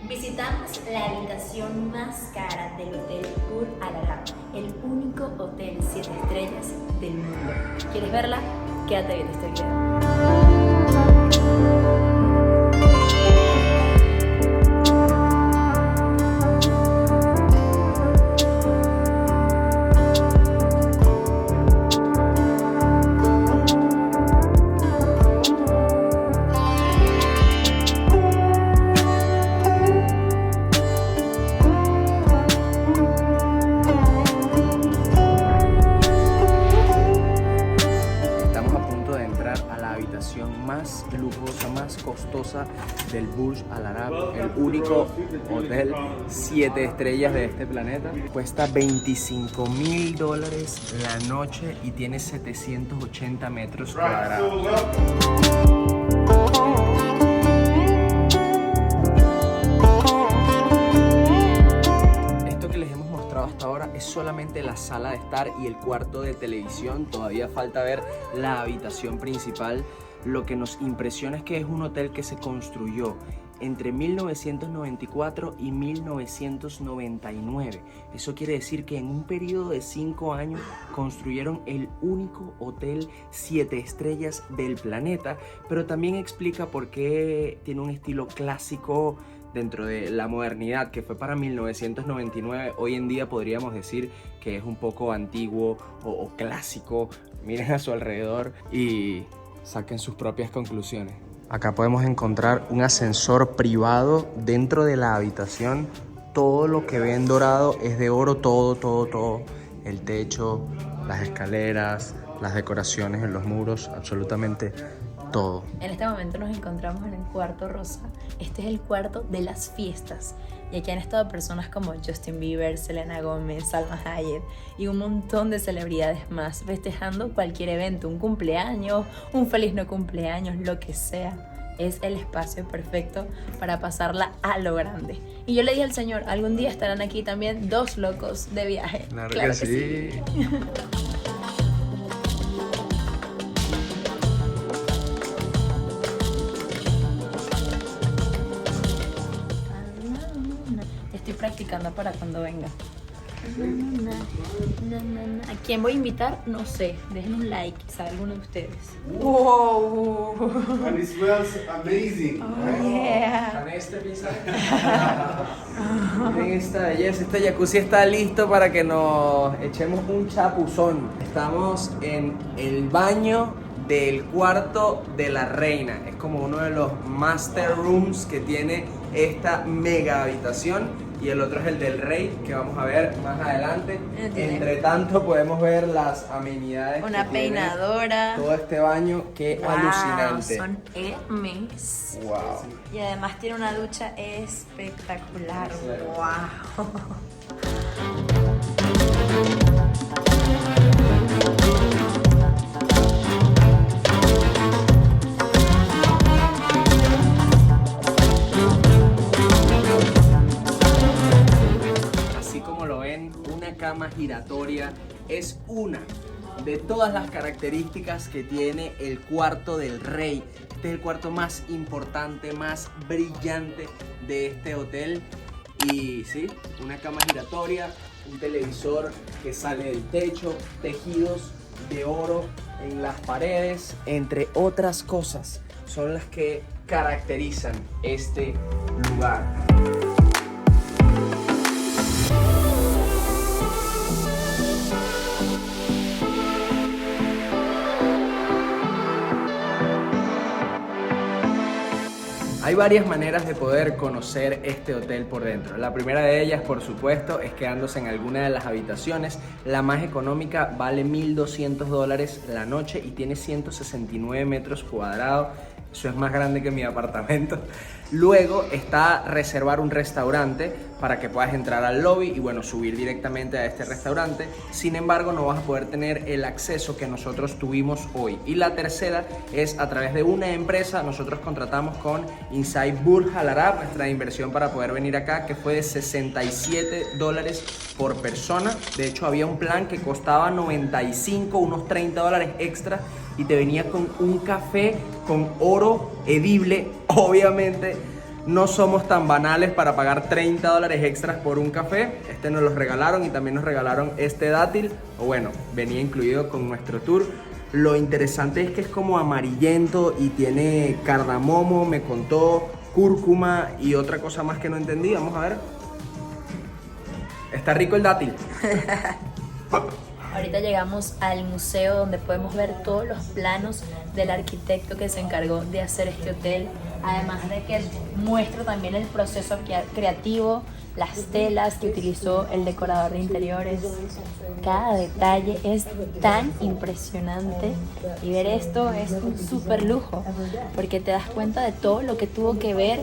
Visitamos la habitación más cara del Hotel Burj Al Arab, el único hotel 7 estrellas del mundo. ¿Quieres verla? Quédate viendo este video. Más lujosa, más costosa del Burj Al Arab, el único hotel 7 estrellas de este planeta. Cuesta $25.000 la noche y tiene 780 metros cuadrados. Esto que les hemos mostrado hasta ahora es solamente la sala de estar y el cuarto de televisión. Todavía falta ver la habitación principal. Lo que nos impresiona es que es un hotel que se construyó entre 1994 y 1999. Eso quiere decir que en un periodo de 5 años construyeron el único hotel 7 estrellas del planeta, pero también explica por qué tiene un estilo clásico dentro de la modernidad, que fue para 1999. Hoy en día podríamos decir que es un poco antiguo o clásico. Miren a su alrededor y saquen sus propias conclusiones. Acá podemos encontrar un ascensor privado dentro de la habitación. Todo lo que ven dorado es de oro, todo. El techo, las escaleras, las decoraciones en los muros, absolutamente todo. En este momento nos encontramos en el cuarto rosa. Este es el cuarto de las fiestas. Y aquí han estado personas como Justin Bieber, Selena Gomez, Salma Hayek y un montón de celebridades más festejando cualquier evento, un cumpleaños, un feliz no cumpleaños, lo que sea. Es el espacio perfecto para pasarla a lo grande. Y yo le dije al señor, algún día estarán aquí también 2 locos de viaje. Claro que sí. Estoy practicando para cuando venga. ¿A quién voy a invitar? No sé. Dejen un like, ¿sabe alguno de ustedes? ¡Wow! And it smells amazing. Yeah. Miren esta belleza, este jacuzzi está listo para que nos echemos un chapuzón. Estamos en el baño del cuarto de la reina. Es como uno de los master rooms que tiene esta mega habitación. Y el otro es el del rey, que vamos a ver más adelante. Entre tanto podemos ver las amenidades. Una que tiene peinadora. todo este baño, qué Wow, alucinante. son Hermes. Wow. Y además tiene una ducha espectacular. Wow. Cama giratoria es una de todas las características que tiene el cuarto del rey. Este es el cuarto más importante, más brillante de este hotel. Y sí, una cama giratoria, un televisor que sale del techo, tejidos de oro en las paredes, entre otras cosas, son las que caracterizan este lugar. Hay varias maneras de poder conocer este hotel por dentro. La primera de ellas, por supuesto, es quedándose en alguna de las habitaciones. La más económica vale $1.200 la noche y tiene 169 metros cuadrados. Eso es más grande que mi apartamento. Luego está reservar un restaurante para que puedas entrar al lobby y bueno, subir directamente a este restaurante. Sin embargo, no vas a poder tener el acceso que nosotros tuvimos hoy. Y la tercera es a través de una empresa. Nosotros contratamos con Inside Burj Al Arab nuestra inversión para poder venir acá, que fue de $67 por persona. De hecho, había un plan que costaba 95, unos $30 extra, y te venía con un café con oro edible, obviamente no somos tan banales para pagar $30 extras por un café. Este nos los regalaron y también nos regalaron este dátil, o bueno, venía incluido con nuestro tour. Lo interesante es que es como amarillento y tiene cardamomo, me contó, cúrcuma y otra cosa más que no entendí. Vamos a ver. Está rico el dátil. Ahorita llegamos al museo donde podemos ver todos los planos del arquitecto que se encargó de hacer este hotel, además de que muestra también el proceso creativo, las telas que utilizó el decorador de interiores. Cada detalle es tan impresionante y ver esto es un súper lujo porque te das cuenta de todo lo que tuvo que ver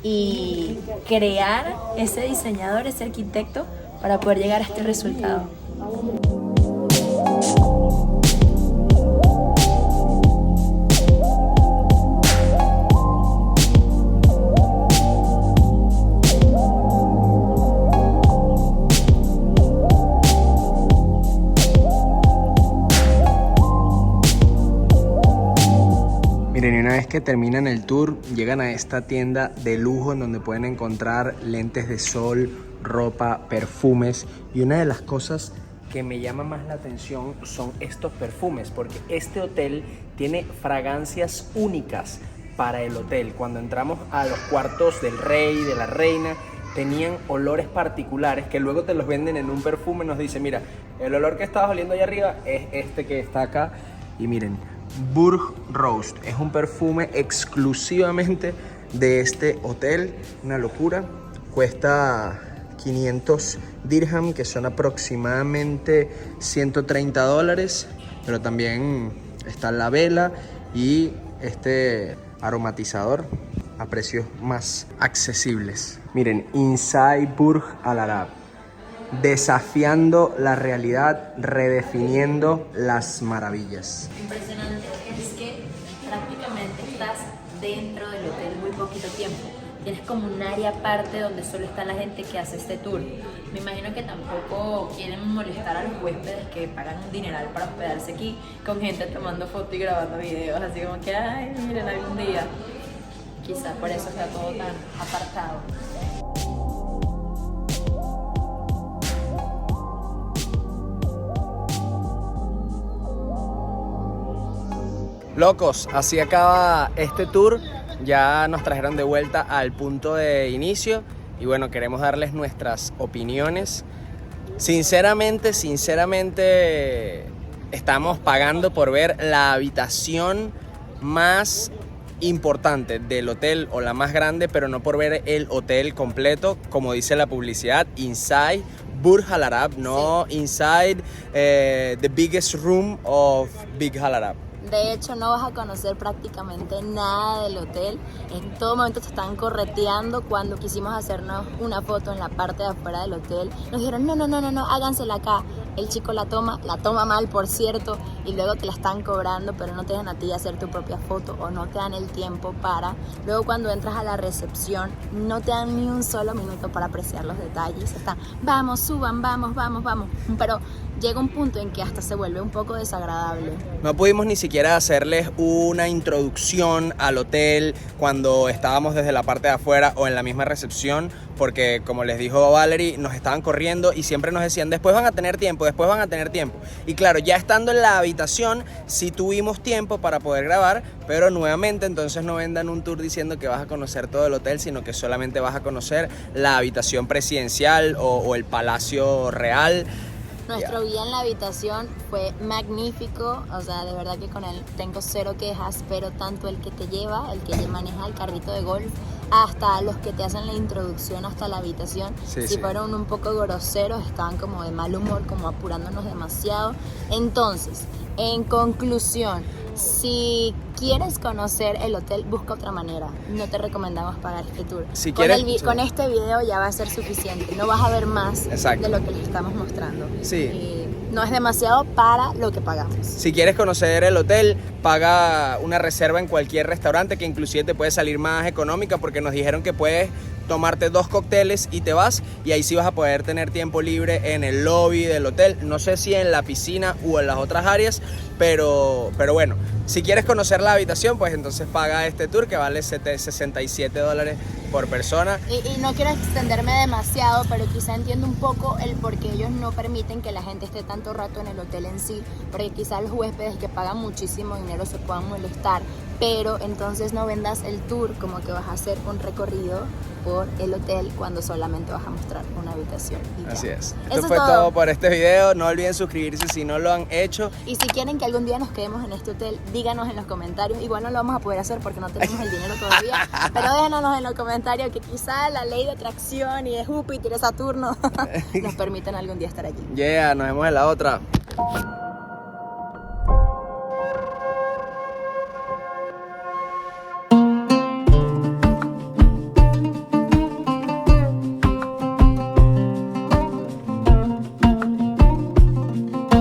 y crear ese diseñador, ese arquitecto para poder llegar a este resultado. Miren, y una vez que terminan el tour, llegan a esta tienda de lujo en donde pueden encontrar lentes de sol, ropa, perfumes. Y una de las cosas que me llama más la atención son estos perfumes, porque este hotel tiene fragancias únicas para el hotel. Cuando entramos a los cuartos del rey, de la reina, tenían olores particulares que luego te los venden en un perfume. Nos dice, mira, el olor que estabas oliendo allá arriba es este que está acá. Y miren, Burj Roast es un perfume exclusivamente de este hotel. Una locura. Cuesta 500 dirham, que son aproximadamente $130. Pero también está la vela y este aromatizador a precios más accesibles. Miren, Inside Burj Al Arab, desafiando la realidad, redefiniendo las maravillas. Impresionante es que prácticamente estás dentro del hotel muy poquito tiempo. Tienes como un área aparte donde solo está la gente que hace este tour. Me imagino que tampoco quieren molestar a los huéspedes que pagan un dineral para hospedarse aquí, con gente tomando fotos y grabando videos, así como que, ay, miren, algún día. Quizá por eso está todo tan apartado. Locos, así acaba este tour. Ya nos trajeron de vuelta al punto de inicio y bueno, queremos darles nuestras opiniones. Sinceramente, estamos pagando por ver la habitación más importante del hotel o la más grande, pero no por ver el hotel completo, como dice la publicidad, Inside Burj Al Arab, no Inside the biggest room of Big Al Arab. De hecho, no vas a conocer prácticamente nada del hotel. En todo momento te están correteando. Cuando quisimos hacernos una foto en la parte de afuera del hotel, nos dijeron, no, hágansela acá. El chico la toma mal, por cierto, y luego te la están cobrando, pero no te dejan a ti hacer tu propia foto o no te dan el tiempo para. Luego cuando entras a la recepción, no te dan ni un solo minuto para apreciar los detalles. Están, vamos, suban, vamos. Pero llega un punto en que hasta se vuelve un poco desagradable. No pudimos ni siquiera hacerles una introducción al hotel cuando estábamos desde la parte de afuera o en la misma recepción, porque como les dijo Valerie, nos estaban corriendo y siempre nos decían, después van a tener tiempo. Y claro, ya estando en la habitación, sí tuvimos tiempo para poder grabar, pero nuevamente entonces no vendan un tour diciendo que vas a conocer todo el hotel, sino que solamente vas a conocer la habitación presidencial o el palacio real. Nuestro guía en la habitación fue magnífico, o sea, de verdad que con él tengo cero quejas, pero tanto el que te lleva, el que maneja el carrito de golf, hasta los que te hacen la introducción hasta la habitación, sí. Fueron un poco groseros, estaban como de mal humor, como apurándonos demasiado. Entonces, en conclusión, si quieres conocer el hotel, busca otra manera. No te recomendamos pagar este tour. Con este video ya va a ser suficiente. No vas a ver más de lo que les estamos mostrando. Sí. No es demasiado para lo que pagamos. Si quieres conocer el hotel, paga una reserva en cualquier restaurante, que inclusive te puede salir más económica, porque nos dijeron que puedes tomarte 2 cócteles y te vas, y ahí sí vas a poder tener tiempo libre en el lobby del hotel. No sé si en la piscina o en las otras áreas, pero bueno, si quieres conocer la habitación, pues entonces paga este tour que vale $67 por persona. Y no quiero extenderme demasiado, pero quizá entiendo un poco el por qué ellos no permiten que la gente esté tanto rato en el hotel en sí, porque quizá los huéspedes que pagan muchísimo dinero se puedan molestar, pero entonces no vendas el tour como que vas a hacer un recorrido por el hotel cuando solamente vas a mostrar una habitación. Y Así ya. es. Eso Esto fue todo por este video. No olviden suscribirse si no lo han hecho. Y si quieren que algún día nos quedemos en este hotel, díganos en los comentarios. Igual no lo vamos a poder hacer porque no tenemos el dinero todavía, pero déjanos en los comentarios que quizá la ley de atracción y de Júpiter y Saturno nos permitan algún día estar allí. Yeah, nos vemos en la otra.